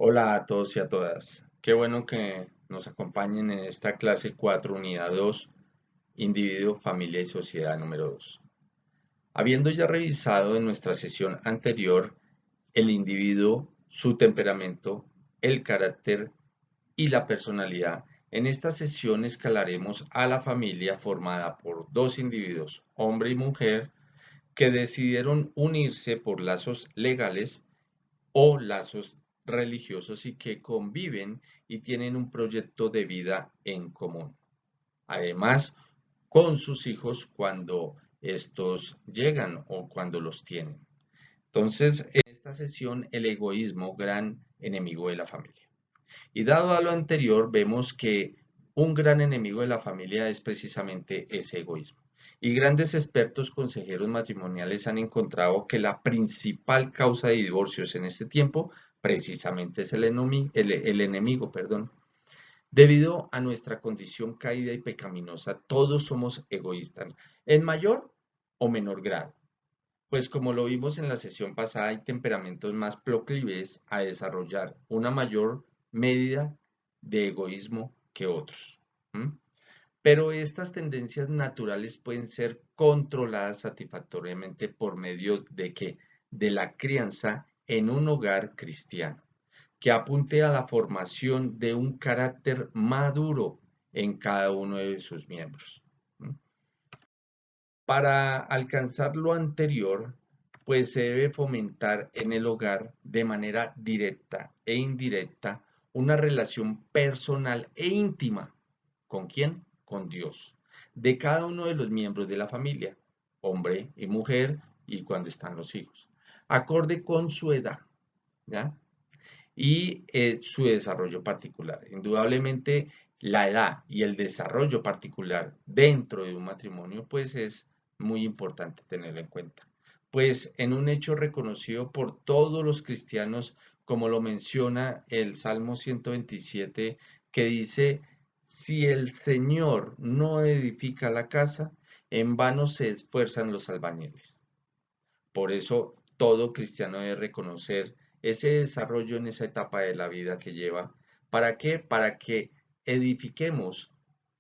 Hola a todos y a todas. Qué bueno que nos acompañen en esta clase 4, unidad 2, individuo, familia y sociedad número 2. Habiendo ya revisado en nuestra sesión anterior el individuo, su temperamento, el carácter y la personalidad, en esta sesión escalaremos a la familia formada por dos individuos, hombre y mujer, que decidieron unirse por lazos legales o lazos religiosos y que conviven y tienen un proyecto de vida en común. Además, con sus hijos cuando estos llegan o cuando los tienen. Entonces, en esta sesión, el egoísmo, gran enemigo de la familia. Y dado a lo anterior, vemos que un gran enemigo de la familia es precisamente ese egoísmo. Y grandes expertos consejeros matrimoniales han encontrado que la principal causa de divorcios en este tiempo precisamente es el enemigo, perdón. Debido a nuestra condición caída y pecaminosa, todos somos egoístas, en mayor o menor grado. Pues como lo vimos en la sesión pasada, hay temperamentos más proclives a desarrollar una mayor medida de egoísmo que otros. ¿M? Pero estas tendencias naturales pueden ser controladas satisfactoriamente por medio de que de la crianza en un hogar cristiano, que apunte a la formación de un carácter maduro en cada uno de sus miembros. ¿M? Para alcanzar lo anterior, pues se debe fomentar en el hogar de manera directa e indirecta una relación personal e íntima. ¿Con quién? Con Dios. De cada uno de los miembros de la familia, hombre y mujer, y cuando están los hijos. Acorde con su edad, ¿ya? Y su desarrollo particular. Indudablemente, la edad y el desarrollo particular dentro de un matrimonio, pues es muy importante tenerlo en cuenta. Pues en un hecho reconocido por todos los cristianos, como lo menciona el Salmo 127, que dice, si el Señor no edifica la casa, en vano se esfuerzan los albañiles. Por eso todo cristiano debe reconocer ese desarrollo en esa etapa de la vida que lleva. ¿Para qué? Para que edifiquemos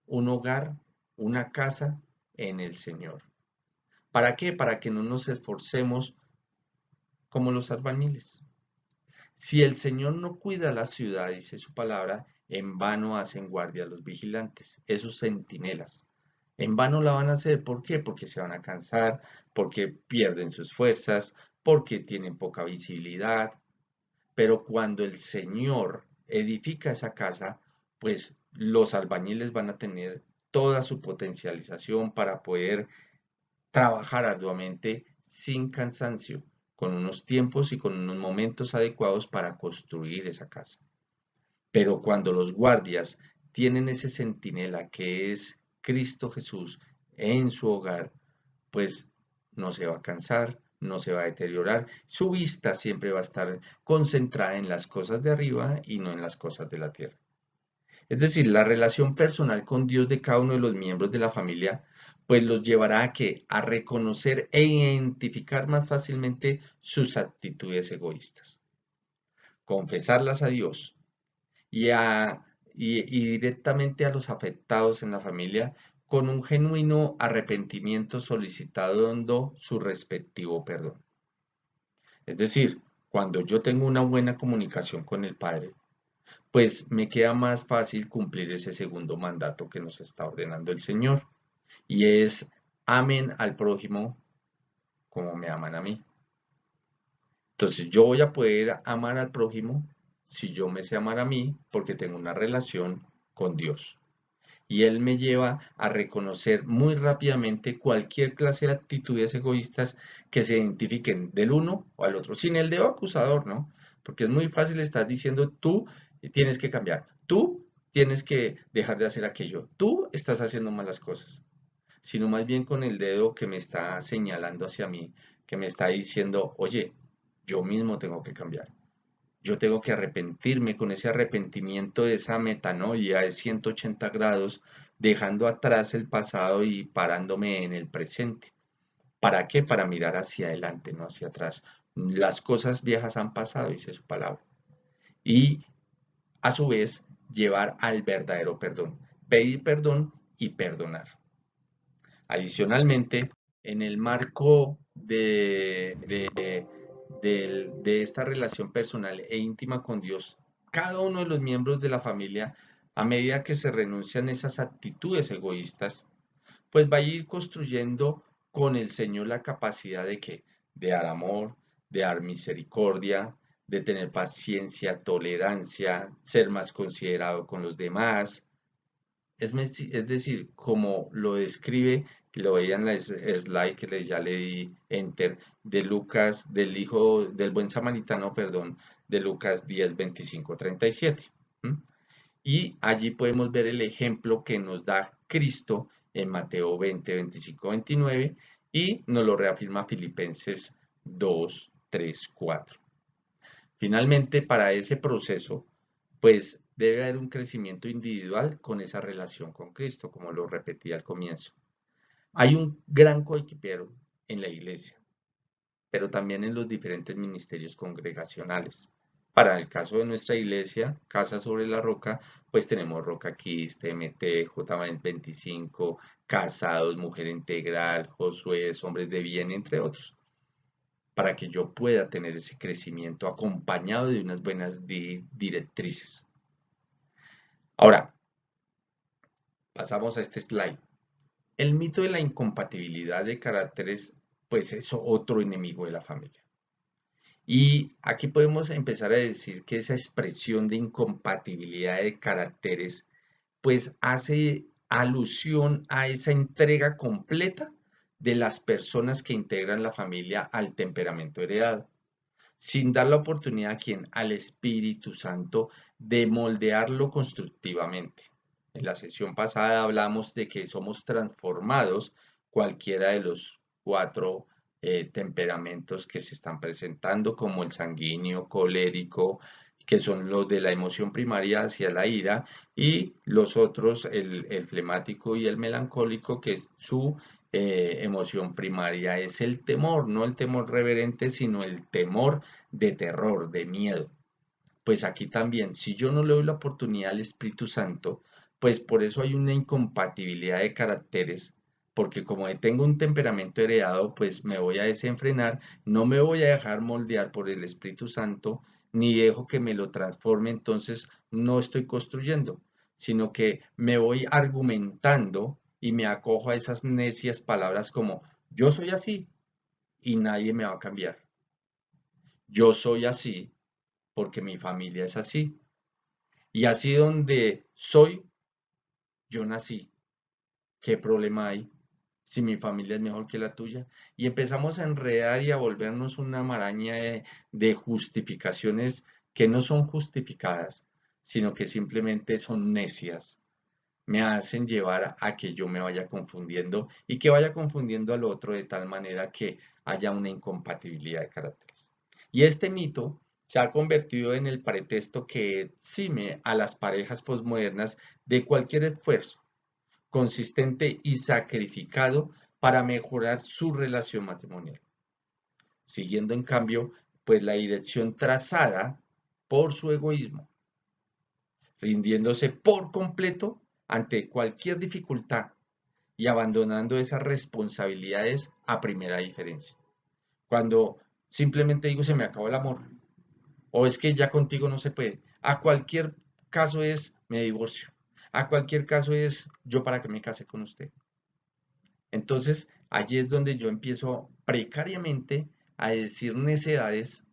un hogar, una casa en el Señor. ¿Para qué? Para que no nos esforcemos como los albañiles. Si el Señor no cuida la ciudad, dice su palabra, en vano hacen guardia los vigilantes, esos centinelas. En vano la van a hacer. ¿Por qué? Porque se van a cansar, porque pierden sus fuerzas, porque tienen poca visibilidad. Pero cuando el Señor edifica esa casa, pues los albañiles van a tener toda su potencialización para poder trabajar arduamente sin cansancio, con unos tiempos y con unos momentos adecuados para construir esa casa. Pero cuando los guardias tienen ese centinela que es Cristo Jesús en su hogar, pues no se va a cansar, no se va a deteriorar, su vista siempre va a estar concentrada en las cosas de arriba y no en las cosas de la tierra. Es decir, la relación personal con Dios de cada uno de los miembros de la familia, pues los llevará a que a reconocer e identificar más fácilmente sus actitudes egoístas, confesarlas a Dios y directamente a los afectados en la familia con un genuino arrepentimiento solicitando su respectivo perdón. Es decir, cuando yo tengo una buena comunicación con el Padre, pues me queda más fácil cumplir ese segundo mandato que nos está ordenando el Señor, y es amen al prójimo como me aman a mí. Entonces yo voy a poder amar al prójimo si yo me sé amar a mí porque tengo una relación con Dios. Y Él me lleva a reconocer muy rápidamente cualquier clase de actitudes egoístas que se identifiquen del uno o al otro, sin el dedo acusador, ¿no? Porque es muy fácil estar diciendo tú tienes que cambiar, tú tienes que dejar de hacer aquello, tú estás haciendo malas cosas, sino más bien con el dedo que me está señalando hacia mí, que me está diciendo, oye, yo mismo tengo que cambiar. Yo tengo que arrepentirme con ese arrepentimiento de esa metanoia de 180 grados, dejando atrás el pasado y parándome en el presente. ¿Para qué? Para mirar hacia adelante, no hacia atrás. Las cosas viejas han pasado, dice su palabra. y a su vez llevar al verdadero perdón, pedir perdón y perdonar. Adicionalmente, en el marco de esta relación personal e íntima con Dios, cada uno de los miembros de la familia, a medida que se renuncian a esas actitudes egoístas, pues va a ir construyendo con el Señor la capacidad de que, de dar amor, de dar misericordia, de tener paciencia, tolerancia, ser más considerado con los demás. Es decir, como lo describe, lo veía en la slide que ya le di enter, de Lucas, del hijo del buen samaritano, perdón, de Lucas 10, 25, 37. ¿M? Y allí podemos ver el ejemplo que nos da Cristo en Mateo 20, 25, 29 y nos lo reafirma Filipenses 2, 3, 4. Finalmente, para ese proceso, pues debe haber un crecimiento individual con esa relación con Cristo, como lo repetí al comienzo. Hay un gran coequipero en la iglesia, pero también en los diferentes ministerios congregacionales. Para el caso de nuestra iglesia, Casa sobre la Roca, pues tenemos Roca Kids, TMT, J25, Casados, Mujer Integral, Josué, Hombres de Bien, entre otros, para que yo pueda tener ese crecimiento acompañado de unas buenas directrices. Ahora, pasamos a este slide. El mito de la incompatibilidad de caracteres, pues es otro enemigo de la familia. Y aquí podemos empezar a decir que esa expresión de incompatibilidad de caracteres, pues hace alusión a esa entrega completa de las personas que integran la familia al temperamento heredado, sin dar la oportunidad a quien, al Espíritu Santo, de moldearlo constructivamente. En la sesión pasada hablamos de que somos transformados cualquiera de los cuatro temperamentos que se están presentando, como el sanguíneo, colérico, que son los de la emoción primaria hacia la ira, y los otros, el flemático y el melancólico, que su emoción primaria es el temor, no el temor reverente, sino el temor de terror, de miedo. Pues aquí también, si yo no le doy la oportunidad al Espíritu Santo, pues por eso hay una incompatibilidad de caracteres, porque como tengo un temperamento heredado, pues me voy a desenfrenar, no me voy a dejar moldear por el Espíritu Santo, ni dejo que me lo transforme, entonces no estoy construyendo, sino que me voy argumentando y me acojo a esas necias palabras como yo soy así y nadie me va a cambiar. Yo soy así porque mi familia es así. Y así donde soy, yo nací. ¿Qué problema hay si mi familia es mejor que la tuya? Y empezamos a enredar y a volvernos una maraña de justificaciones que no son justificadas, sino que simplemente son necias. Me hacen llevar a que yo me vaya confundiendo y que vaya confundiendo al otro de tal manera que haya una incompatibilidad de caracteres. Y este mito se ha convertido en el pretexto que exime a las parejas posmodernas de cualquier esfuerzo consistente y sacrificado para mejorar su relación matrimonial, siguiendo en cambio pues la dirección trazada por su egoísmo, rindiéndose por completo ante cualquier dificultad y abandonando esas responsabilidades a primera diferencia. Cuando simplemente digo se me acabó el amor, o es que ya contigo no se puede, a cualquier caso es me divorcio, a cualquier caso es yo para que me case con usted. Entonces, allí es donde yo empiezo precariamente a decir necedades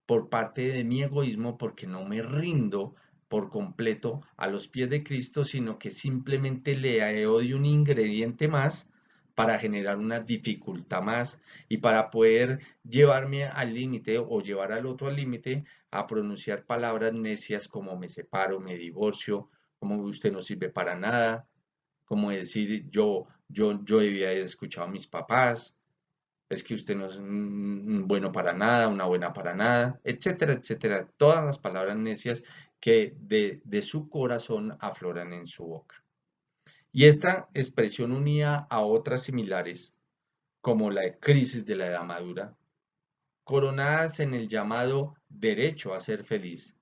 por parte de mi egoísmo porque no me rindo por completo a los pies de Cristo, sino que simplemente le doy un ingrediente más para generar una dificultad más y para poder llevarme al límite o llevar al otro al límite a pronunciar palabras necias como me separo, me divorcio, como usted no sirve para nada, como decir yo debía haber escuchado a mis papás, es que usted no es bueno para nada, una buena para nada, etcétera, etcétera. Todas las palabras necias que de su corazón afloran en su boca. Y esta expresión unida a otras similares, como la crisis de la edad madura, coronadas en el llamado derecho a ser feliz,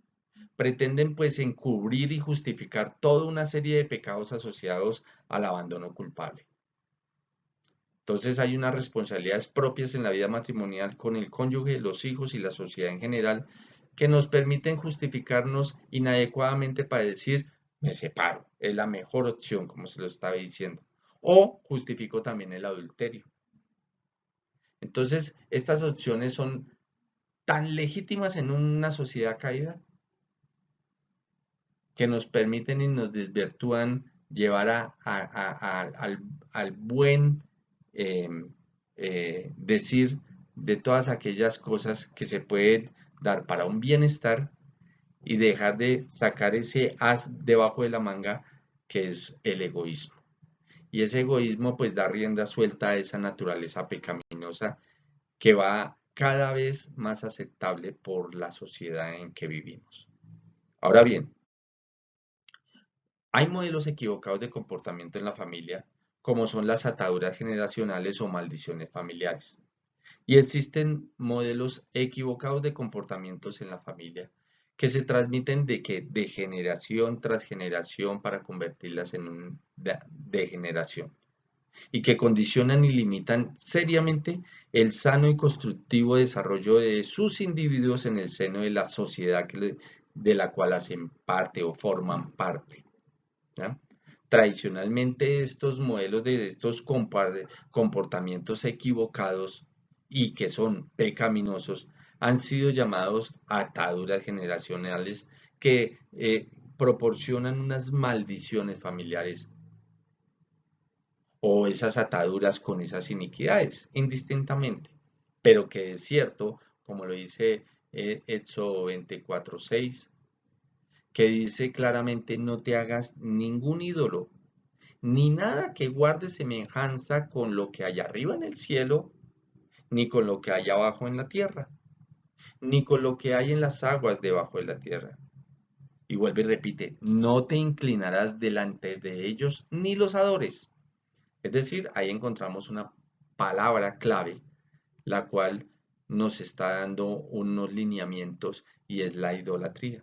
pretenden pues encubrir y justificar toda una serie de pecados asociados al abandono culpable. Entonces hay unas responsabilidades propias en la vida matrimonial con el cónyuge, los hijos y la sociedad en general que nos permiten justificarnos inadecuadamente para decir, me separo, es la mejor opción, como se lo estaba diciendo. O justifico también el adulterio. Entonces, estas opciones son tan legítimas en una sociedad caída que nos permiten y nos desvirtúan llevar al buen eh, decir de todas aquellas cosas que se pueden dar para un bienestar y dejar de sacar ese as debajo de la manga que es el egoísmo. Y ese egoísmo pues da rienda suelta a esa naturaleza pecaminosa que va cada vez más aceptable por la sociedad en que vivimos. Ahora bien, hay modelos equivocados de comportamiento en la familia, como son las ataduras generacionales o maldiciones familiares. Y existen modelos equivocados de comportamientos en la familia que se transmiten de generación tras generación para convertirlas en una degeneración y que condicionan y limitan seriamente el sano y constructivo desarrollo de sus individuos en el seno de la sociedad de la cual hacen parte o forman parte. ¿Ya? Tradicionalmente estos modelos de estos comportamientos equivocados y que son pecaminosos han sido llamados ataduras generacionales que proporcionan unas maldiciones familiares o esas ataduras con esas iniquidades, indistintamente, pero que es cierto, como lo dice Éxodo 24:6, que dice claramente no te hagas ningún ídolo, ni nada que guarde semejanza con lo que hay arriba en el cielo, ni con lo que hay abajo en la tierra, ni con lo que hay en las aguas debajo de la tierra. Y vuelve y repite, no te inclinarás delante de ellos ni los adores. Es decir, ahí encontramos una palabra clave, la cual nos está dando unos lineamientos y es la idolatría.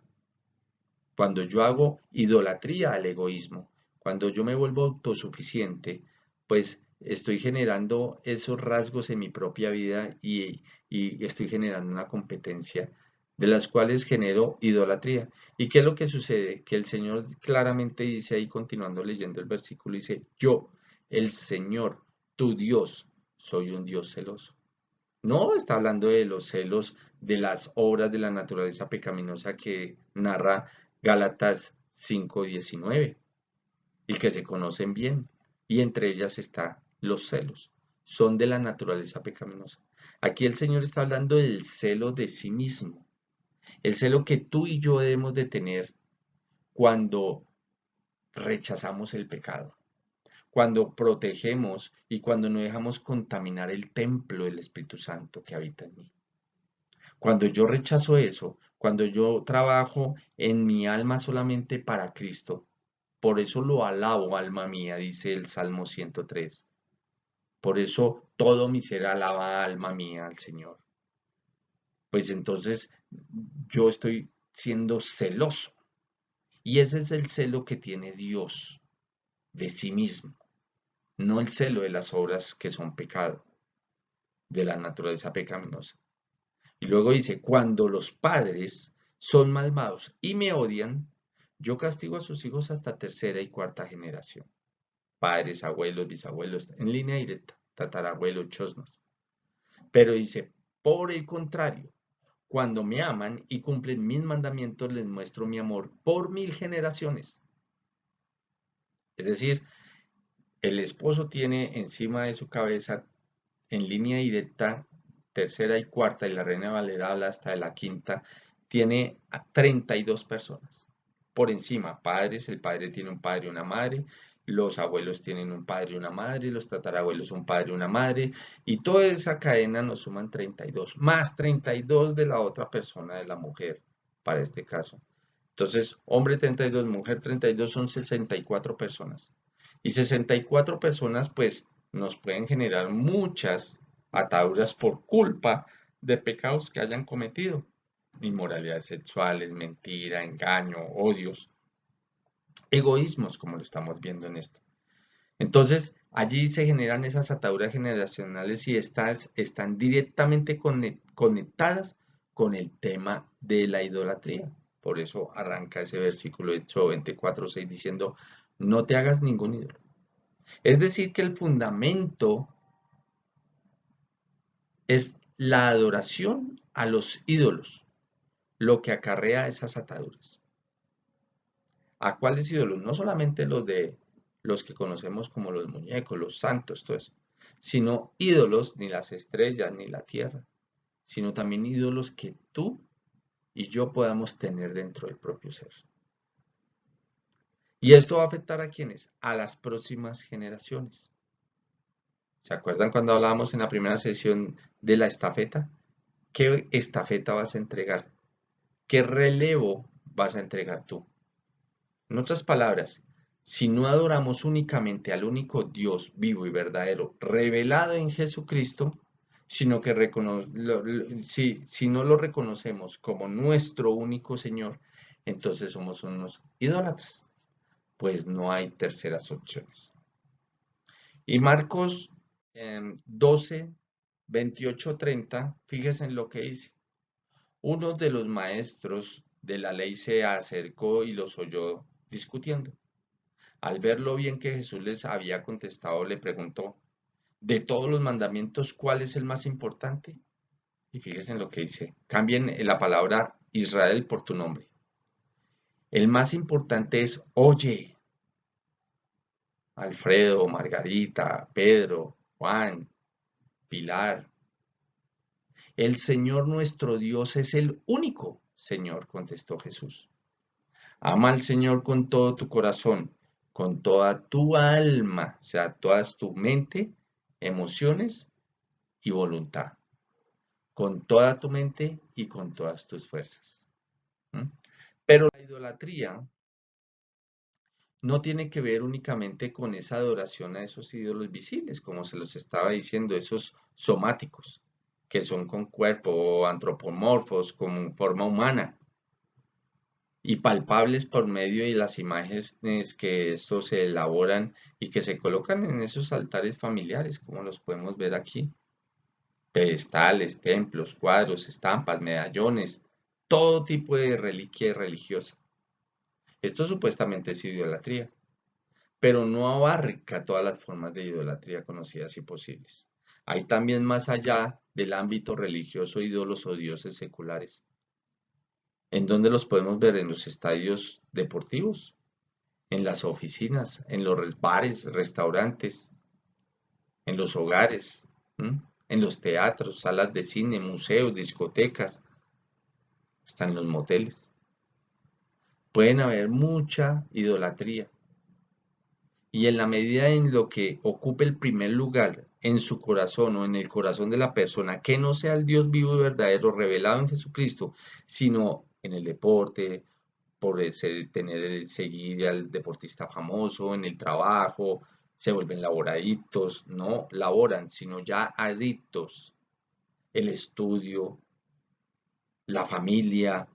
Cuando yo hago idolatría al egoísmo, cuando yo me vuelvo autosuficiente, pues estoy generando esos rasgos en mi propia vida y estoy generando una competencia de las cuales genero idolatría. ¿Y qué es lo que sucede? Que el Señor claramente dice ahí, continuando leyendo el versículo, dice, yo, el Señor, tu Dios, soy un Dios celoso. No está hablando de los celos de las obras de la naturaleza pecaminosa que narra Gálatas 5:19 y que se conocen bien, y entre ellas está los celos, son de la naturaleza pecaminosa. Aquí el Señor está hablando del celo de sí mismo, el celo que tú y yo debemos de tener cuando rechazamos el pecado, cuando protegemos y cuando no dejamos contaminar el templo del Espíritu Santo que habita en mí. Cuando yo rechazo eso, cuando yo trabajo en mi alma solamente para Cristo, por eso lo alabo, alma mía, dice el Salmo 103. Por eso todo mi ser alaba, alma mía, al Señor. Pues entonces yo estoy siendo celoso. Y ese es el celo que tiene Dios de sí mismo, no el celo de las obras que son pecado, de la naturaleza pecaminosa. Y luego dice, cuando los padres son malvados y me odian, yo castigo a sus hijos hasta tercera y cuarta generación. Padres, abuelos, bisabuelos, en línea directa, tatarabuelos, chosnos. Pero dice, por el contrario, cuando me aman y cumplen mis mandamientos, les muestro mi amor por 1000 generaciones. Es decir, el esposo tiene encima de su cabeza, en línea directa, tercera y cuarta, y la Reina Valera habla hasta de la quinta, tiene a 32 personas. Por encima, padres, el padre tiene un padre y una madre, los abuelos tienen un padre y una madre, los tatarabuelos un padre y una madre, y toda esa cadena nos suman 32, más 32 de la otra persona, de la mujer, para este caso. Entonces, hombre 32, mujer 32 son 64 personas. Y 64 personas, pues, nos pueden generar muchas ataduras por culpa de pecados que hayan cometido. inmoralidades sexuales, mentira, engaño, odios, egoísmos, como lo estamos viendo en esto. Entonces, allí se generan esas ataduras generacionales y estas están directamente conectadas con el tema de la idolatría. Por eso arranca ese versículo de Éxodo 24:6 diciendo, no te hagas ningún ídolo. Es decir, que el fundamento es la adoración a los ídolos, lo que acarrea esas ataduras. ¿A cuáles ídolos? No solamente los de los que conocemos como los muñecos, los santos, todo eso, sino ídolos, ni las estrellas, ni la tierra, sino también ídolos que tú y yo podamos tener dentro del propio ser. Y esto va a afectar a quiénes? A las próximas generaciones. ¿Se acuerdan cuando hablábamos en la primera sesión de la estafeta? ¿Qué estafeta vas a entregar? ¿Qué relevo vas a entregar tú? En otras palabras, si no adoramos únicamente al único Dios vivo y verdadero, revelado en Jesucristo, sino que si no lo reconocemos como nuestro único Señor, entonces somos unos idólatras, pues no hay terceras opciones. Y Marcos 12, 28, 30, fíjense en lo que dice. Uno de los maestros de la ley se acercó y los oyó discutiendo. Al ver lo bien que Jesús les había contestado, le preguntó, de todos los mandamientos, ¿cuál es el más importante? Y fíjense en lo que dice, cambien la palabra Israel por tu nombre. El más importante es, oye, Alfredo, Margarita, Pedro, Juan, Pilar. El Señor nuestro Dios es el único Señor, contestó Jesús. Ama al Señor con todo tu corazón, con toda tu alma, o sea, todas tu mente, emociones y voluntad, con toda tu mente y con todas tus fuerzas. ¿Mm? Pero la idolatría no tiene que ver únicamente con esa adoración a esos ídolos visibles, como se los estaba diciendo, esos somáticos, que son con cuerpo, antropomorfos, con forma humana, y palpables por medio de las imágenes que estos se elaboran y que se colocan en esos altares familiares, como los podemos ver aquí. Pedestales, templos, cuadros, estampas, medallones, todo tipo de reliquia religiosa. Esto supuestamente es idolatría, pero no abarca todas las formas de idolatría conocidas y posibles. Hay también más allá del ámbito religioso ídolos o dioses seculares. ¿En dónde los podemos ver? En los estadios deportivos, en las oficinas, en los bares, restaurantes, en los hogares, en los teatros, salas de cine, museos, discotecas, hasta en los moteles. Pueden haber mucha idolatría. Y en la medida en lo que ocupe el primer lugar en su corazón o en el corazón de la persona, que no sea el Dios vivo y verdadero revelado en Jesucristo, sino en el deporte, por seguir al deportista famoso, en el trabajo, se vuelven laboradictos, no laboran, sino ya adictos. El estudio, la familia.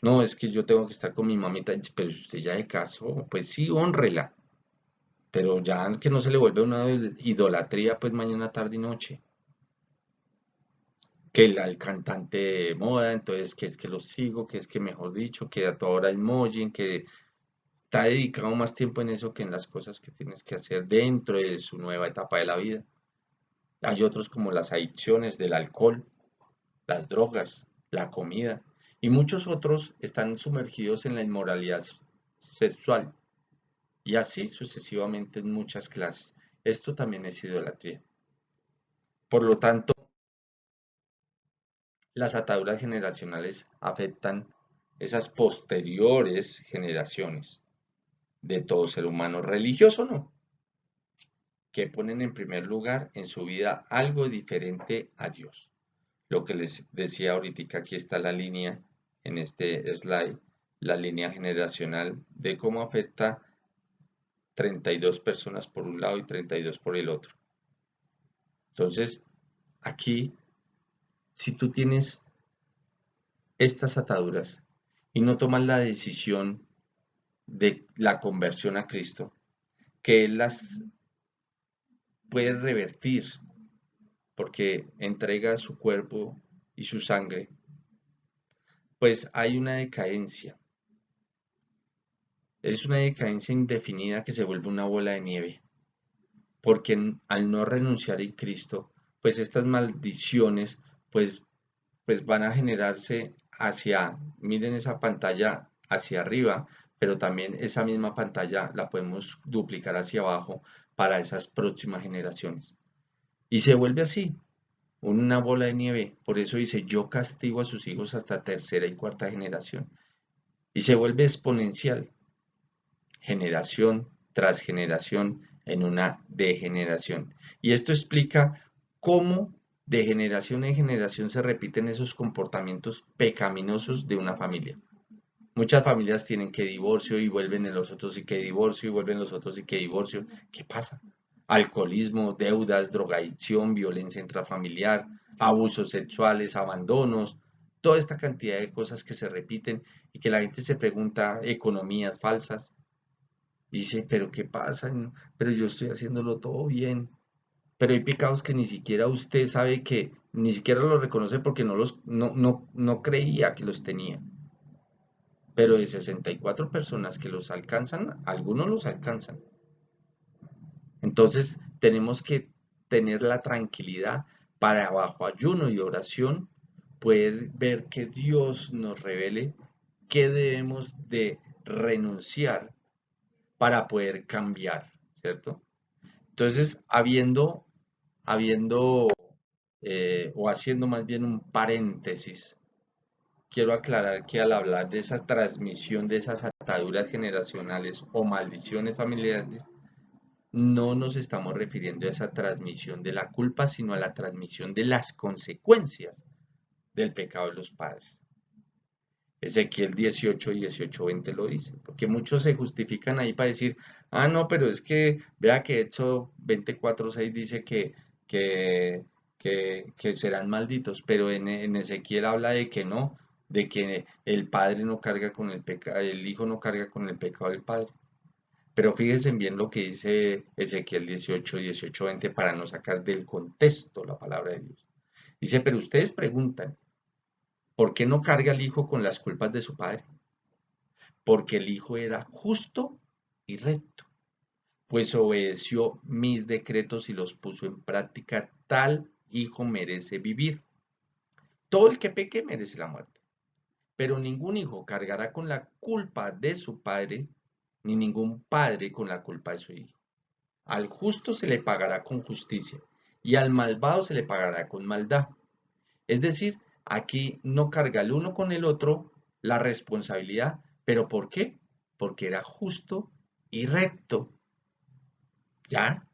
No, es que yo tengo que estar con mi mamita, pero si usted ya se casó, pues sí, honrela. Pero ya que no se le vuelve una idolatría, pues mañana, tarde y noche. Que el cantante de moda, entonces que es que lo sigo, que es que mejor dicho, que a toda hora emoji, que está dedicado más tiempo en eso que en las cosas que tienes que hacer dentro de su nueva etapa de la vida. Hay otros como las adicciones del alcohol, las drogas, la comida, y muchos otros están sumergidos en la inmoralidad sexual, y así sucesivamente en muchas clases. Esto también es idolatría. Por lo tanto, las ataduras generacionales afectan esas posteriores generaciones de todo ser humano, religioso o no, que ponen en primer lugar en su vida algo diferente a Dios. Lo que les decía ahorita, aquí está la línea en este slide, la línea generacional de cómo afecta 32 personas por un lado y 32 por el otro. Entonces, aquí, si tú tienes estas ataduras y no toman la decisión de la conversión a Cristo, que Él las puede revertir porque entrega su cuerpo y su sangre, pues hay una decadencia. Es una decadencia indefinida que se vuelve una bola de nieve, porque al no renunciar a Cristo, pues estas maldiciones, pues, pues van a generarse hacia, miren esa pantalla hacia arriba, pero también esa misma pantalla la podemos duplicar hacia abajo para esas próximas generaciones. Y se vuelve así, una bola de nieve. Por eso dice, yo castigo a sus hijos hasta tercera y cuarta generación. Y se vuelve exponencial, generación tras generación en una degeneración. Y esto explica cómo de generación en generación se repiten esos comportamientos pecaminosos de una familia. Muchas familias tienen que divorcio y vuelven en los otros y que divorcio y vuelven los otros y que divorcio. ¿Qué pasa? Alcoholismo, deudas, drogadicción, violencia intrafamiliar, abusos sexuales, abandonos, toda esta cantidad de cosas que se repiten y que la gente se pregunta, economías falsas. Dice, pero ¿qué pasa? No, pero yo estoy haciéndolo todo bien. Pero hay pecados que ni siquiera usted sabe que, ni siquiera los reconoce porque no creía que los tenía. Pero de 64 personas que los alcanzan, algunos los alcanzan. Entonces tenemos que tener la tranquilidad para bajo ayuno y oración poder ver que Dios nos revele qué debemos de renunciar para poder cambiar, ¿cierto? Entonces, habiendo o haciendo más bien un paréntesis, quiero aclarar que al hablar de esa transmisión de esas ataduras generacionales o maldiciones familiares, no nos estamos refiriendo a esa transmisión de la culpa, sino a la transmisión de las consecuencias del pecado de los padres. Ezequiel 18, 18, 20 lo dice, porque muchos se justifican ahí para decir, ah, no, pero es que vea que Éxodo 24, 6 dice que serán malditos, pero en Ezequiel habla de que no, de que el padre no carga con el pecado, el hijo no carga con el pecado del padre. Pero fíjense bien lo que dice Ezequiel 18, 18, 20 para no sacar del contexto la palabra de Dios. Dice, pero ustedes preguntan, ¿por qué no carga el hijo con las culpas de su padre? Porque el hijo era justo y recto, pues obedeció mis decretos y los puso en práctica. Tal hijo merece vivir. Todo el que peque merece la muerte, pero ningún hijo cargará con la culpa de su padre, ni ningún padre con la culpa de su hijo. Al justo se le pagará con justicia, y al malvado se le pagará con maldad. Es decir, aquí no carga el uno con el otro la responsabilidad, pero ¿por qué? Porque era justo y recto. ¿Ya?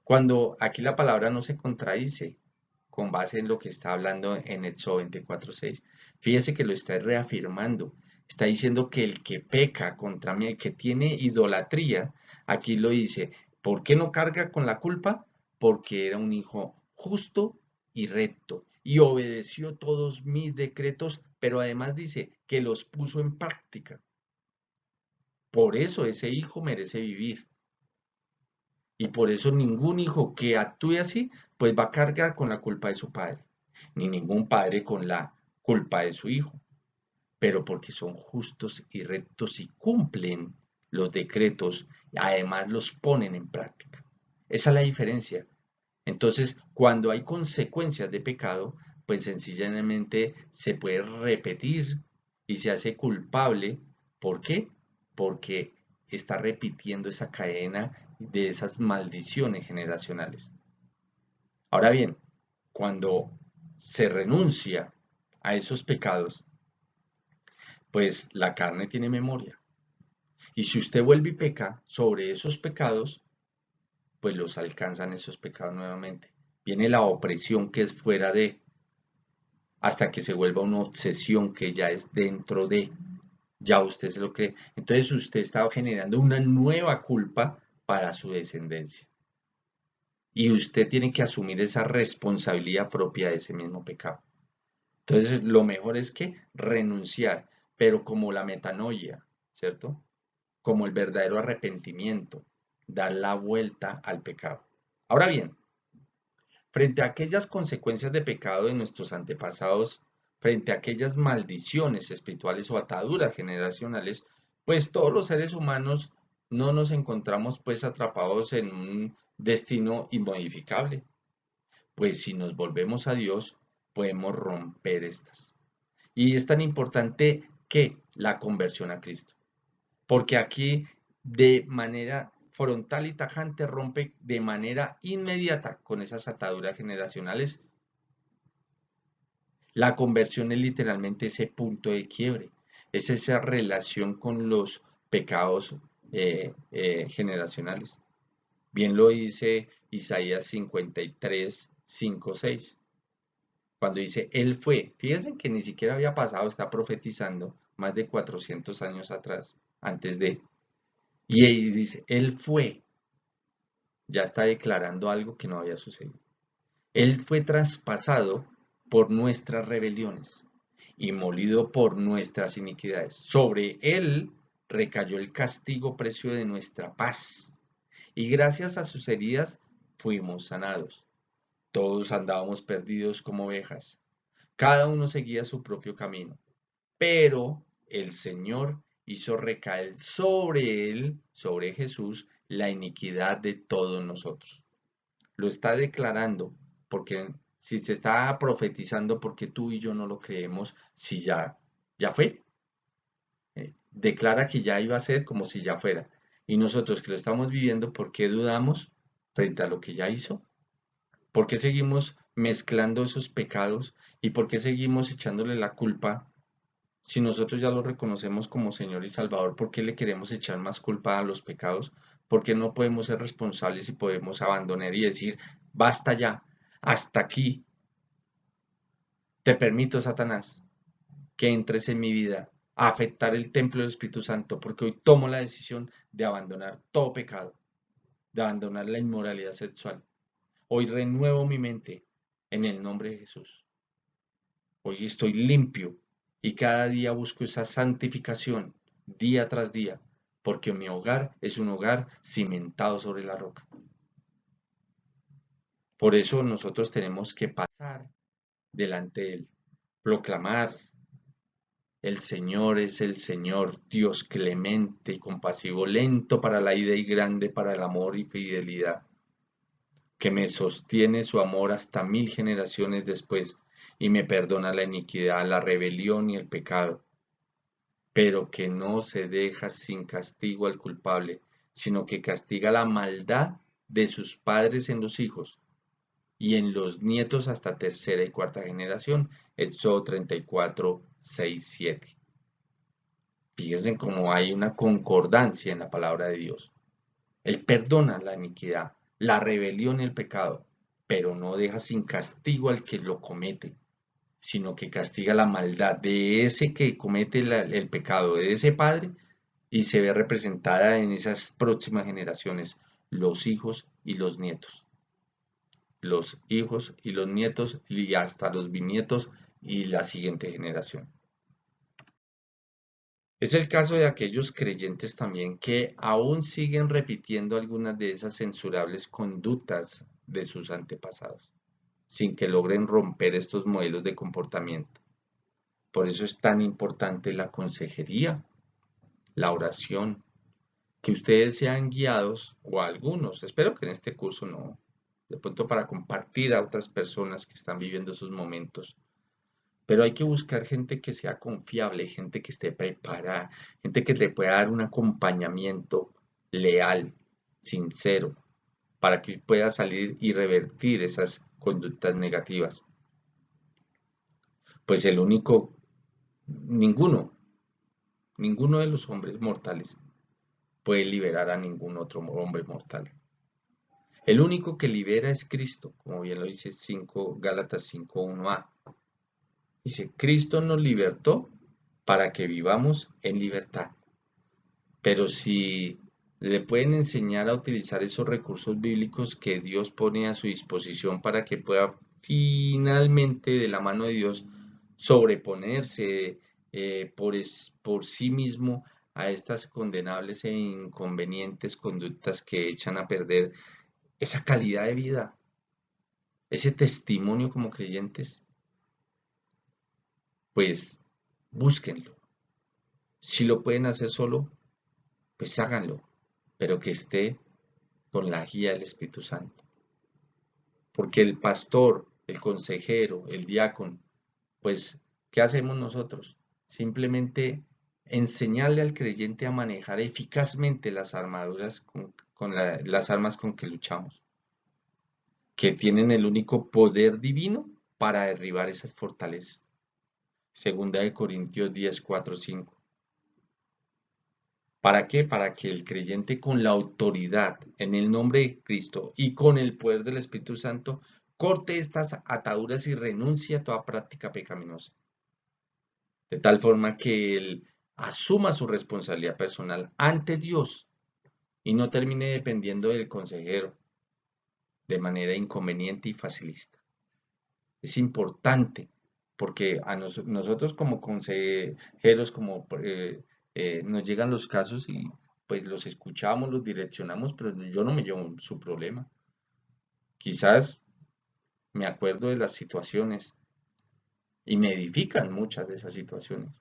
Cuando aquí la palabra no se contradice con base en lo que está hablando en Éxodo 24:6. Fíjese que lo está reafirmando. Está diciendo que el que peca contra mí, el que tiene idolatría, aquí lo dice, ¿por qué no carga con la culpa? Porque era un hijo justo y recto y obedeció todos mis decretos, pero además dice que los puso en práctica. Por eso ese hijo merece vivir. Y por eso ningún hijo que actúe así, pues va a cargar con la culpa de su padre, ni ningún padre con la culpa de su hijo, pero porque son justos y rectos y cumplen los decretos, y además los ponen en práctica. Esa es la diferencia. Entonces, cuando hay consecuencias de pecado, pues sencillamente se puede repetir y se hace culpable. ¿Por qué? Porque está repitiendo esa cadena de esas maldiciones generacionales. Ahora bien, cuando se renuncia a esos pecados, pues la carne tiene memoria. Y si usted vuelve y peca sobre esos pecados, pues los alcanzan esos pecados nuevamente. Viene la opresión que es fuera de, hasta que se vuelva una obsesión que ya es dentro de, ya usted se lo cree. Entonces usted está generando una nueva culpa para su descendencia. Y usted tiene que asumir esa responsabilidad propia de ese mismo pecado. Entonces, lo mejor es que renunciar, pero como la metanoia, ¿cierto? Como el verdadero arrepentimiento, dar la vuelta al pecado. Ahora bien, frente a aquellas consecuencias de pecado de nuestros antepasados, frente a aquellas maldiciones espirituales o ataduras generacionales, pues todos los seres humanos no nos encontramos pues atrapados en un destino inmodificable. Pues si nos volvemos a Dios, podemos romper estas. Y es tan importante que la conversión a Cristo, porque aquí de manera frontal y tajante rompe de manera inmediata con esas ataduras generacionales. La conversión es literalmente ese punto de quiebre, es esa relación con los pecados generacionales. Bien lo dice Isaías 53, 5, 6. Cuando dice Él fue, fíjense que ni siquiera había pasado, está profetizando más de 400 años atrás, antes de, y ahí dice Él fue, ya está declarando algo que no había sucedido. Él fue traspasado por nuestras rebeliones y molido por nuestras iniquidades. Sobre Él recayó el castigo precio de nuestra paz, y gracias a sus heridas fuimos sanados. Todos andábamos perdidos como ovejas, cada uno seguía su propio camino, pero el Señor hizo recaer sobre él, sobre Jesús, la iniquidad de todos nosotros. Lo está declarando, porque si se está profetizando, porque tú y yo no lo creemos, si ya fue. Declara que ya iba a ser como si ya fuera. Y nosotros que lo estamos viviendo, ¿por qué dudamos frente a lo que ya hizo? ¿Por qué seguimos mezclando esos pecados? ¿Y por qué seguimos echándole la culpa? Si nosotros ya lo reconocemos como Señor y Salvador, ¿por qué le queremos echar más culpa a los pecados? ¿Por qué no podemos ser responsables y podemos abandonar y decir, basta ya, hasta aquí, te permito, Satanás, que entres en mi vida a afectar el templo del Espíritu Santo, porque hoy tomo la decisión de abandonar todo pecado, de abandonar la inmoralidad sexual. Hoy renuevo mi mente en el nombre de Jesús. Hoy estoy limpio y cada día busco esa santificación día tras día, porque mi hogar es un hogar cimentado sobre la roca. Por eso nosotros tenemos que pasar delante de Él, proclamar, el Señor es el Señor, Dios clemente y compasivo, lento para la ira y grande para el amor y fidelidad, que me sostiene su amor hasta 1000 generaciones después y me perdona la iniquidad, la rebelión y el pecado, pero que no se deja sin castigo al culpable, sino que castiga la maldad de sus padres en los hijos y en los nietos hasta tercera y cuarta generación. Éxodo 34, 6, 7. Fíjense cómo hay una concordancia en la palabra de Dios. Él perdona la iniquidad, la rebelión y el pecado, pero no deja sin castigo al que lo comete, sino que castiga la maldad de ese que comete el pecado, de ese padre, y se ve representada en esas próximas generaciones, los hijos y los nietos. Los hijos y los nietos y hasta los bisnietos y la siguiente generación. Es el caso de aquellos creyentes también que aún siguen repitiendo algunas de esas censurables conductas de sus antepasados, sin que logren romper estos modelos de comportamiento. Por eso es tan importante la consejería, la oración, que ustedes sean guiados, o algunos, espero que en este curso no, de pronto para compartir a otras personas que están viviendo esos momentos. Pero hay que buscar gente que sea confiable, gente que esté preparada, gente que le pueda dar un acompañamiento leal, sincero, para que pueda salir y revertir esas conductas negativas. Pues el único, ninguno, ninguno de los hombres mortales puede liberar a ningún otro hombre mortal. El único que libera es Cristo, como bien lo dice Gálatas 5:1a. Dice, Cristo nos libertó para que vivamos en libertad. Pero si le pueden enseñar a utilizar esos recursos bíblicos que Dios pone a su disposición para que pueda finalmente, de la mano de Dios, sobreponerse por sí mismo a estas condenables e inconvenientes conductas que echan a perder esa calidad de vida, ese testimonio como creyentes, pues búsquenlo. Si lo pueden hacer solo, pues háganlo, pero que esté con la guía del Espíritu Santo. Porque el pastor, el consejero, el diácono, pues, ¿qué hacemos nosotros? Simplemente enseñarle al creyente a manejar eficazmente las armaduras las armas con que luchamos, que tienen el único poder divino para derribar esas fortalezas. Segunda de Corintios 10, 4, 5. ¿Para qué? Para que el creyente con la autoridad en el nombre de Cristo y con el poder del Espíritu Santo corte estas ataduras y renuncie a toda práctica pecaminosa. De tal forma que él asuma su responsabilidad personal ante Dios y no termine dependiendo del consejero de manera inconveniente y facilista. Es importante porque a nosotros como consejeros, nos llegan los casos y pues los escuchamos, los direccionamos, pero yo no me llevo su problema. Quizás me acuerdo de las situaciones y me edifican muchas de esas situaciones,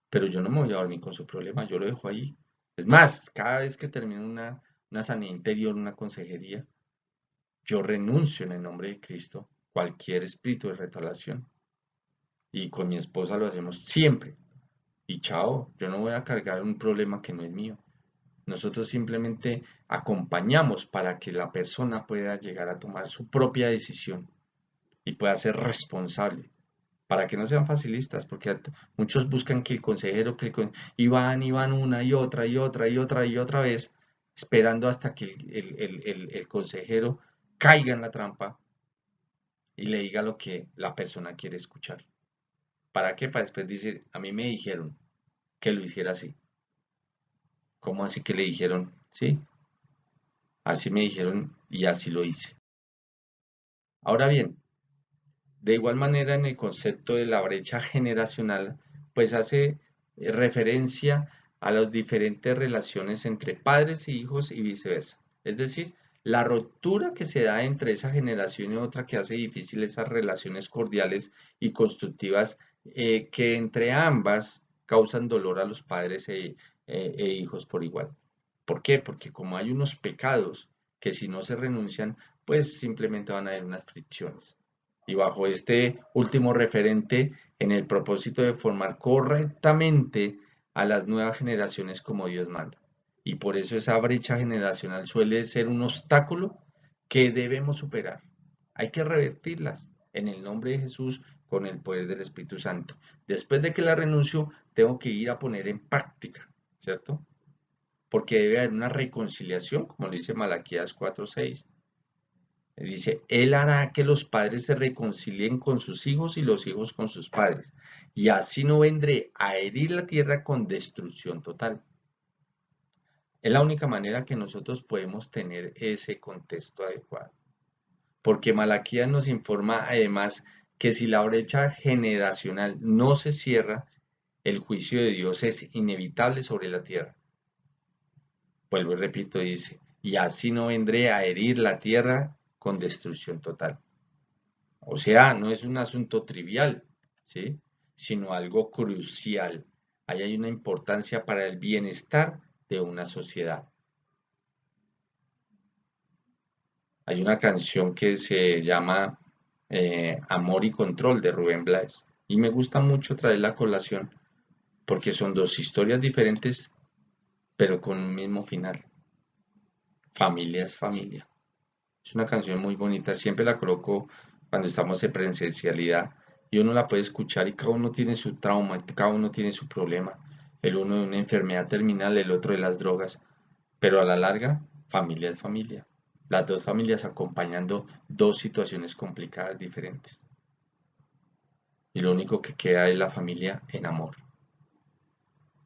pero yo no me voy a dormir con su problema, yo lo dejo ahí. Es más, cada vez que termino una sanidad interior, una consejería, yo renuncio en el nombre de Cristo cualquier espíritu de retalación. Y con mi esposa lo hacemos siempre. Y chao, yo no voy a cargar un problema que no es mío. Nosotros simplemente acompañamos para que la persona pueda llegar a tomar su propia decisión y pueda ser responsable. Para que no sean facilistas, porque muchos buscan que el consejero, y van una y otra y otra y otra y otra vez, esperando hasta que el consejero caiga en la trampa y le diga lo que la persona quiere escuchar. ¿Para qué? Para después decir, a mí me dijeron que lo hiciera así. ¿Cómo así que le dijeron? Sí, así me dijeron y así lo hice. Ahora bien, de igual manera en el concepto de la brecha generacional, pues hace referencia a las diferentes relaciones entre padres e hijos y viceversa. Es decir, la ruptura que se da entre esa generación y otra que hace difícil esas relaciones cordiales y constructivas que entre ambas causan dolor a los padres e hijos por igual. ¿Por qué? Porque como hay unos pecados que si no se renuncian, pues simplemente van a haber unas fricciones. Y bajo este último referente, en el propósito de formar correctamente a las nuevas generaciones como Dios manda. Y por eso esa brecha generacional suele ser un obstáculo que debemos superar. Hay que revertirlas en el nombre de Jesús con el poder del Espíritu Santo. Después de que la renuncio, tengo que ir a poner en práctica, ¿cierto? Porque debe haber una reconciliación, como lo dice Malaquías 4:6. Dice, Él hará que los padres se reconcilien con sus hijos y los hijos con sus padres, y así no vendré a herir la tierra con destrucción total. Es la única manera que nosotros podemos tener ese contexto adecuado. Porque Malaquías nos informa además que si la brecha generacional no se cierra, el juicio de Dios es inevitable sobre la tierra. Vuelvo y repito, dice, y así no vendré a herir la tierra con destrucción total. O sea, no es un asunto trivial, ¿sí? Sino algo crucial. Ahí hay una importancia para el bienestar de una sociedad. Hay una canción que se llama Amor y Control de Rubén Blades. Y me gusta mucho traerla a colación porque son dos historias diferentes, pero con un mismo final. Familia es familia. Es una canción muy bonita, siempre la coloco cuando estamos en presencialidad y uno la puede escuchar y cada uno tiene su trauma, cada uno tiene su problema. El uno de una enfermedad terminal, el otro de las drogas, pero a la larga, familia es familia. Las dos familias acompañando dos situaciones complicadas diferentes. Y lo único que queda es la familia en amor.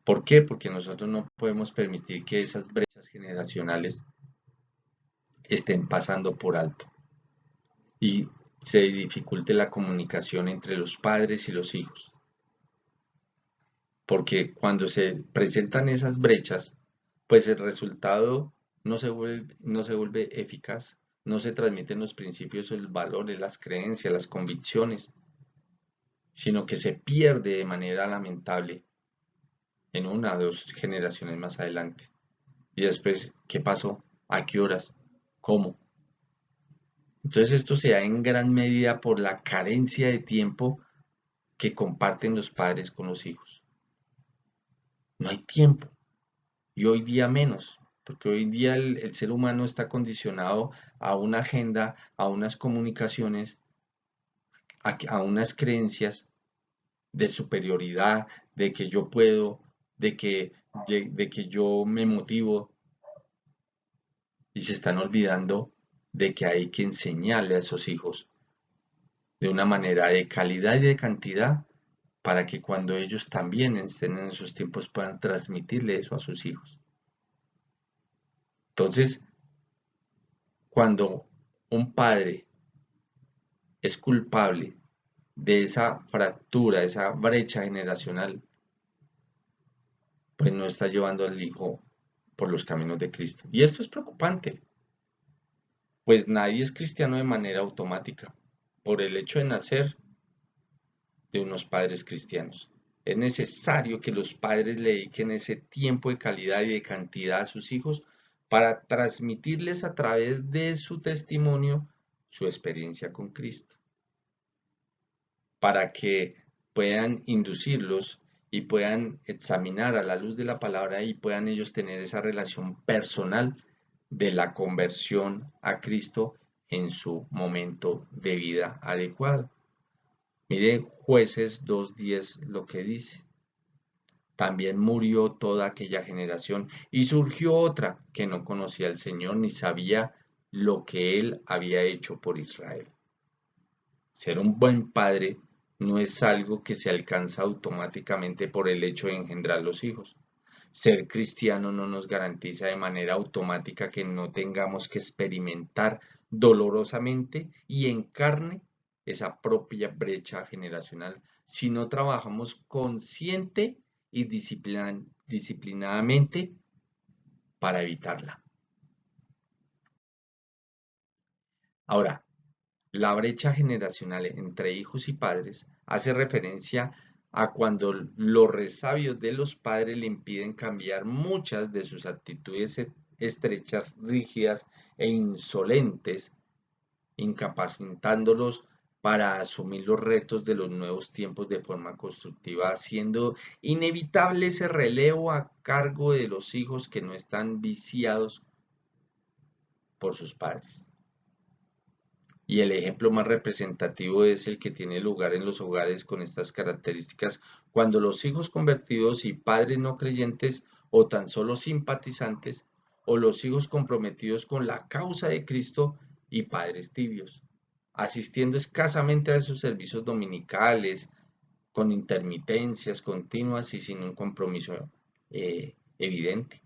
¿Por qué? Porque nosotros no podemos permitir que esas brechas generacionales estén pasando por alto y se dificulte la comunicación entre los padres y los hijos. porque cuando se presentan esas brechas, pues el resultado no se vuelve eficaz, no se transmiten los principios, los valores, las creencias, las convicciones, sino que se pierde de manera lamentable en una o dos generaciones más adelante. Y después, ¿qué pasó? ¿A qué horas? ¿Cómo? Entonces esto se da en gran medida por la carencia de tiempo que comparten los padres con los hijos. No hay tiempo. Y hoy día menos, porque hoy día el ser humano está condicionado a una agenda, a unas comunicaciones, a unas creencias de superioridad, de que yo puedo, de que yo me motivo, y se están olvidando de que hay que enseñarle a esos hijos de una manera de calidad y de cantidad para que cuando ellos también estén en esos tiempos puedan transmitirle eso a sus hijos. Entonces, cuando un padre es culpable de esa fractura, esa brecha generacional, pues no está llevando al hijo por los caminos de Cristo. Y esto es preocupante, pues nadie es cristiano de manera automática por el hecho de nacer de unos padres cristianos. Es necesario que los padres le dediquen ese tiempo de calidad y de cantidad a sus hijos para transmitirles a través de su testimonio su experiencia con Cristo, para que puedan inducirlos y puedan examinar a la luz de la palabra y puedan ellos tener esa relación personal de la conversión a Cristo en su momento de vida adecuado. Mire Jueces 2:10 lo que dice. También murió toda aquella generación y surgió otra que no conocía al Señor ni sabía lo que Él había hecho por Israel. Ser un buen padre no es algo que se alcanza automáticamente por el hecho de engendrar los hijos. Ser cristiano no nos garantiza de manera automática que no tengamos que experimentar dolorosamente y en carne esa propia brecha generacional si no trabajamos consciente y disciplinadamente para evitarla. Ahora, la brecha generacional entre hijos y padres hace referencia a cuando los resabios de los padres le impiden cambiar muchas de sus actitudes estrechas, rígidas e insolentes, incapacitándolos para asumir los retos de los nuevos tiempos de forma constructiva, haciendo inevitable ese relevo a cargo de los hijos que no están viciados por sus padres. Y el ejemplo más representativo es el que tiene lugar en los hogares con estas características, cuando los hijos convertidos y padres no creyentes o tan solo simpatizantes, o los hijos comprometidos con la causa de Cristo y padres tibios, asistiendo escasamente a sus servicios dominicales, con intermitencias continuas y sin un compromiso evidente.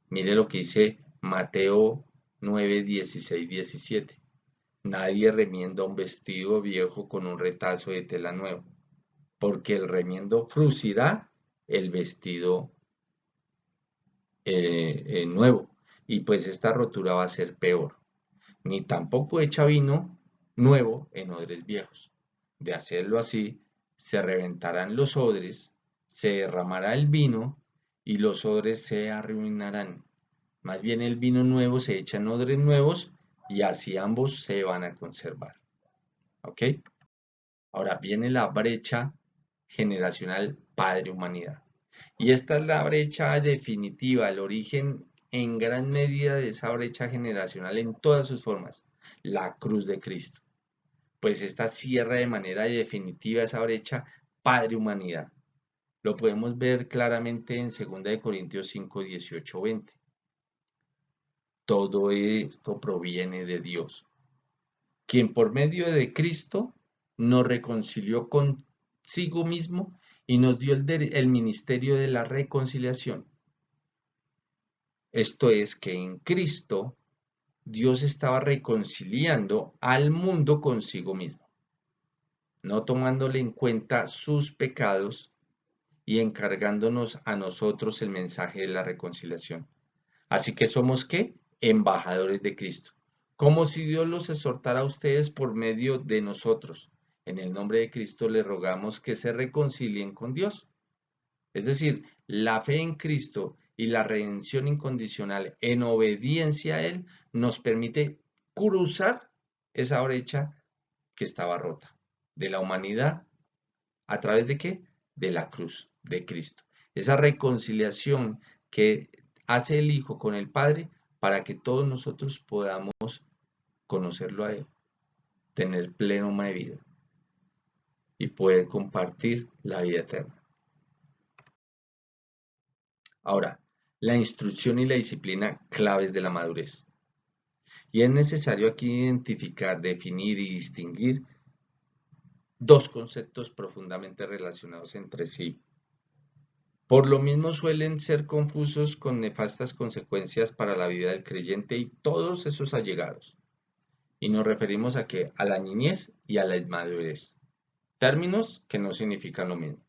Mire lo que dice Mateo 9, 16, 17. Nadie remienda un vestido viejo con un retazo de tela nuevo, porque el remiendo fruncirá el vestido nuevo, y pues esta rotura va a ser peor. Ni tampoco echa vino nuevo en odres viejos. De hacerlo así, se reventarán los odres, se derramará el vino, y los odres se arruinarán. Más bien el vino nuevo se echa en odres nuevos, y así ambos se van a conservar. ¿Ok? Ahora viene la brecha generacional padre-humanidad. Y esta es la brecha definitiva, el origen en gran medida de esa brecha generacional en todas sus formas, la cruz de Cristo. Pues esta cierra de manera definitiva esa brecha padre-humanidad. Lo podemos ver claramente en 2 Corintios 5, 18, 20. Todo esto proviene de Dios, quien por medio de Cristo nos reconcilió consigo mismo y nos dio el ministerio de la reconciliación. Esto es que en Cristo Dios estaba reconciliando al mundo consigo mismo, no tomándole en cuenta sus pecados y encargándonos a nosotros el mensaje de la reconciliación. Así que somos ¿qué? Embajadores de Cristo. Como si Dios los exhortara a ustedes por medio de nosotros. En el nombre de Cristo les rogamos que se reconcilien con Dios. Es decir, la fe en Cristo y la redención incondicional en obediencia a Él nos permite cruzar esa brecha que estaba rota de la humanidad a través de qué? De la cruz de Cristo. Esa reconciliación que hace el Hijo con el Padre para que todos nosotros podamos conocerlo a Él, tener pleno de vida y poder compartir la vida eterna. Ahora, la instrucción y la disciplina claves de la madurez. Y es necesario aquí identificar, definir y distinguir dos conceptos profundamente relacionados entre sí. Por lo mismo suelen ser confusos con nefastas consecuencias para la vida del creyente y todos esos allegados. Y nos referimos a qué? A la niñez y a la inmadurez. Términos que no significan lo mismo.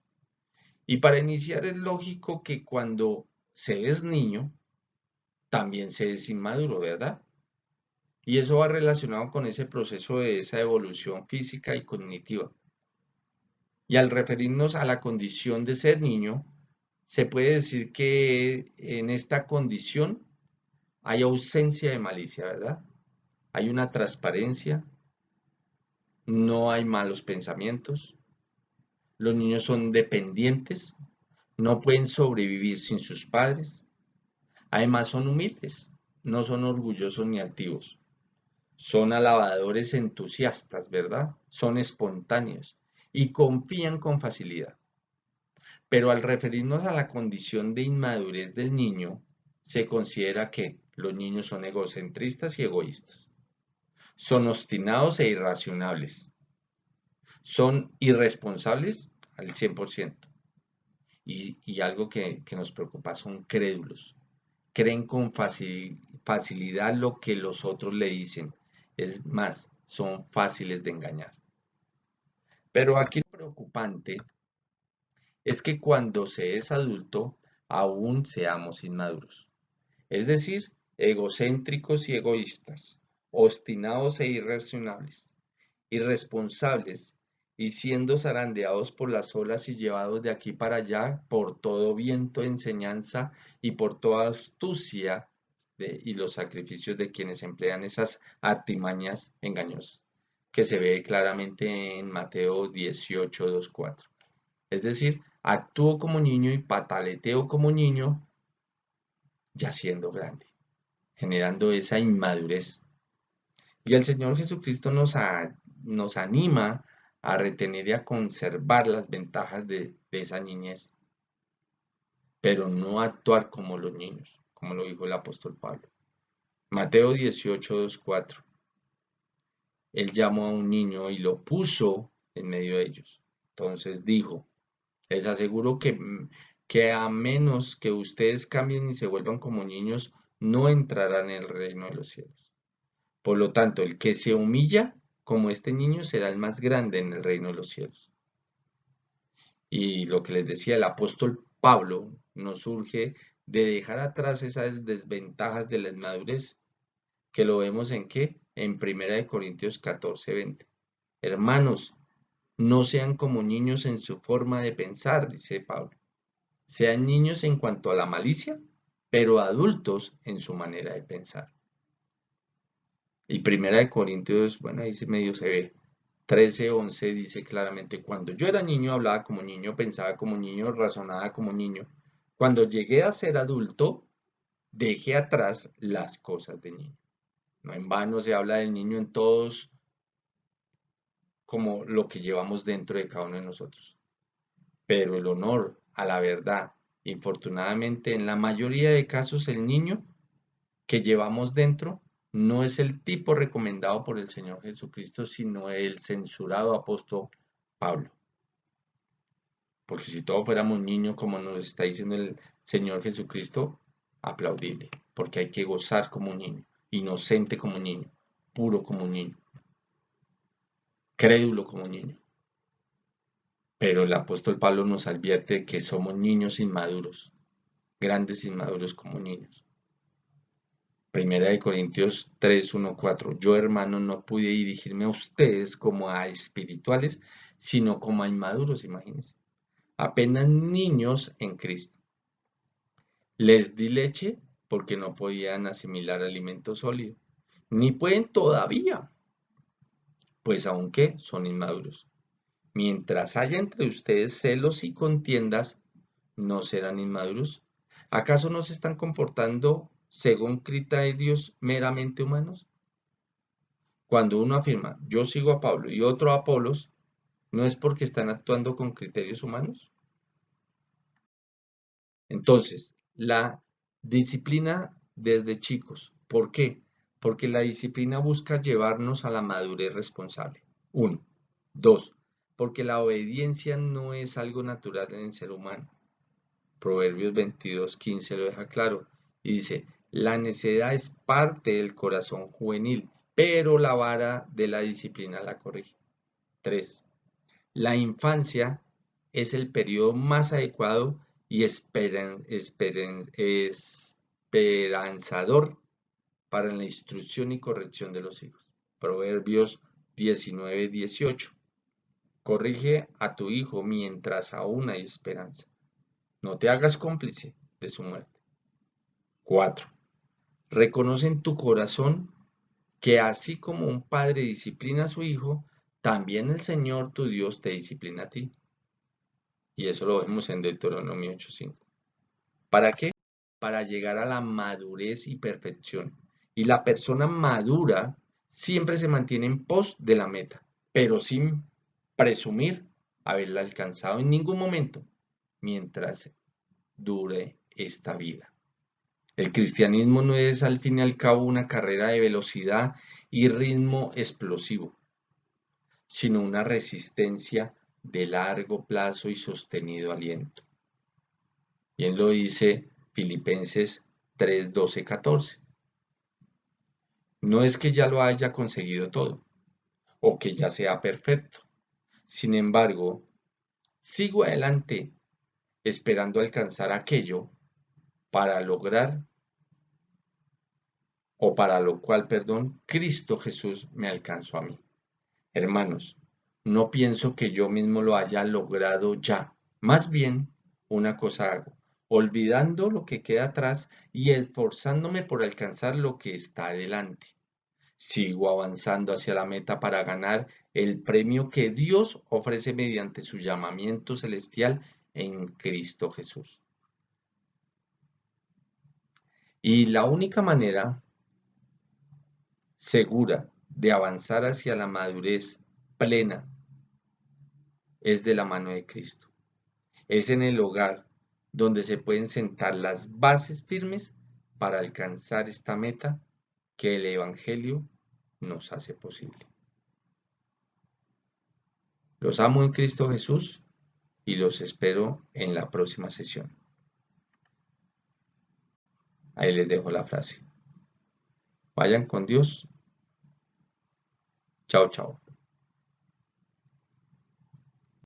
Y para iniciar es lógico que cuando se es niño, también se es inmaduro, ¿verdad? Y eso va relacionado con ese proceso de esa evolución física y cognitiva. Y al referirnos a la condición de ser niño, se puede decir que en esta condición hay ausencia de malicia, ¿verdad? Hay una transparencia, no hay malos pensamientos, los niños son dependientes, no pueden sobrevivir sin sus padres, además son humildes, no son orgullosos ni altivos, son alabadores entusiastas, ¿verdad? Son espontáneos y confían con facilidad. Pero al referirnos a la condición de inmadurez del niño, se considera que los niños son egocentristas y egoístas, son obstinados e irracionables, son irresponsables al 100%. Y algo que nos preocupa, son crédulos, creen con facilidad lo que los otros le dicen, es más, son fáciles de engañar. Pero aquí lo preocupante es que cuando se es adulto, aún seamos inmaduros. Es decir, egocéntricos y egoístas, obstinados e irracionables, irresponsables y siendo zarandeados por las olas y llevados de aquí para allá por todo viento de enseñanza y por toda astucia y los sacrificios de quienes emplean esas artimañas engañosas, que se ve claramente en Mateo 18, 2, 4. Es decir, actúo como niño y pataleteo como niño ya siendo grande, generando esa inmadurez. Y el Señor Jesucristo nos anima a retener y a conservar las ventajas de esa niñez, pero no actuar como los niños, como lo dijo el apóstol Pablo. Mateo 18, 2, 4. Él llamó a un niño y lo puso en medio de ellos. Entonces dijo, les aseguro que a menos que ustedes cambien y se vuelvan como niños, no entrarán en el reino de los cielos. Por lo tanto, el que se humilla como este niño será el más grande en el reino de los cielos. Y lo que les decía el apóstol Pablo nos surge de dejar atrás esas desventajas de la inmadurez, que lo vemos en qué? En 1 Corintios 14, 20. Hermanos, no sean como niños en su forma de pensar, dice Pablo. Sean niños en cuanto a la malicia, pero adultos en su manera de pensar. Y 1 Corintios, bueno, ahí medio se ve, 13, 11 dice claramente, cuando yo era niño hablaba como niño, pensaba como niño, razonaba como niño. Cuando llegué a ser adulto, dejé atrás las cosas de niño. No en vano se habla del niño en todos como lo que llevamos dentro de cada uno de nosotros. Pero el honor a la verdad, infortunadamente, en la mayoría de casos el niño que llevamos dentro no es el tipo recomendado por el Señor Jesucristo, sino el censurado apóstol Pablo. Porque si todos fuéramos niños, como nos está diciendo el Señor Jesucristo, aplaudible, porque hay que gozar como un niño, inocente como un niño, puro como un niño, crédulo como un niño. Pero el apóstol Pablo nos advierte que somos niños inmaduros, grandes inmaduros como niños. Primera de Corintios 3, 1, 4. Yo, hermano, no pude dirigirme a ustedes como a espirituales, sino como a inmaduros, imagínense. Apenas niños en Cristo. Les di leche porque no podían asimilar alimento sólido, ni pueden todavía, pues aunque son inmaduros. Mientras haya entre ustedes celos y contiendas, ¿no serán inmaduros? ¿Acaso no se están comportando según criterios meramente humanos? Cuando uno afirma, yo sigo a Pablo y otro a Apolos, ¿no es porque están actuando con criterios humanos? Entonces, la disciplina desde chicos. ¿Por qué? Porque la disciplina busca llevarnos a la madurez responsable. Uno. Dos. Porque la obediencia no es algo natural en el ser humano. Proverbios 22:15 lo deja claro. Y dice, la necedad es parte del corazón juvenil, pero la vara de la disciplina la corrige. 3. La infancia es el periodo más adecuado y esperanzador para la instrucción y corrección de los hijos. Proverbios 19:18. Corrige a tu hijo mientras aún hay esperanza. No te hagas cómplice de su muerte. 4. Reconoce en tu corazón que así como un padre disciplina a su hijo, también el Señor tu Dios te disciplina a ti. Y eso lo vemos en Deuteronomio 8:5. ¿Para qué? Para llegar a la madurez y perfección. Y la persona madura siempre se mantiene en pos de la meta, pero sin presumir haberla alcanzado en ningún momento mientras dure esta vida. El cristianismo no es al fin y al cabo una carrera de velocidad y ritmo explosivo, sino una resistencia de largo plazo y sostenido aliento. Bien lo dice Filipenses 3, 12, 14. No es que ya lo haya conseguido todo o que ya sea perfecto. Sin embargo, sigo adelante esperando alcanzar aquello para lograr o para lo cual, perdón, Cristo Jesús me alcanzó a mí. Hermanos, no pienso que yo mismo lo haya logrado ya. Más bien, una cosa hago, olvidando lo que queda atrás y esforzándome por alcanzar lo que está adelante. Sigo avanzando hacia la meta para ganar el premio que Dios ofrece mediante su llamamiento celestial en Cristo Jesús. Y la única manera segura de avanzar hacia la madurez plena es de la mano de Cristo. Es en el hogar donde se pueden sentar las bases firmes para alcanzar esta meta que el Evangelio nos hace posible. Los amo en Cristo Jesús y los espero en la próxima sesión. Ahí les dejo la frase. Vayan con Dios. Chao, chao.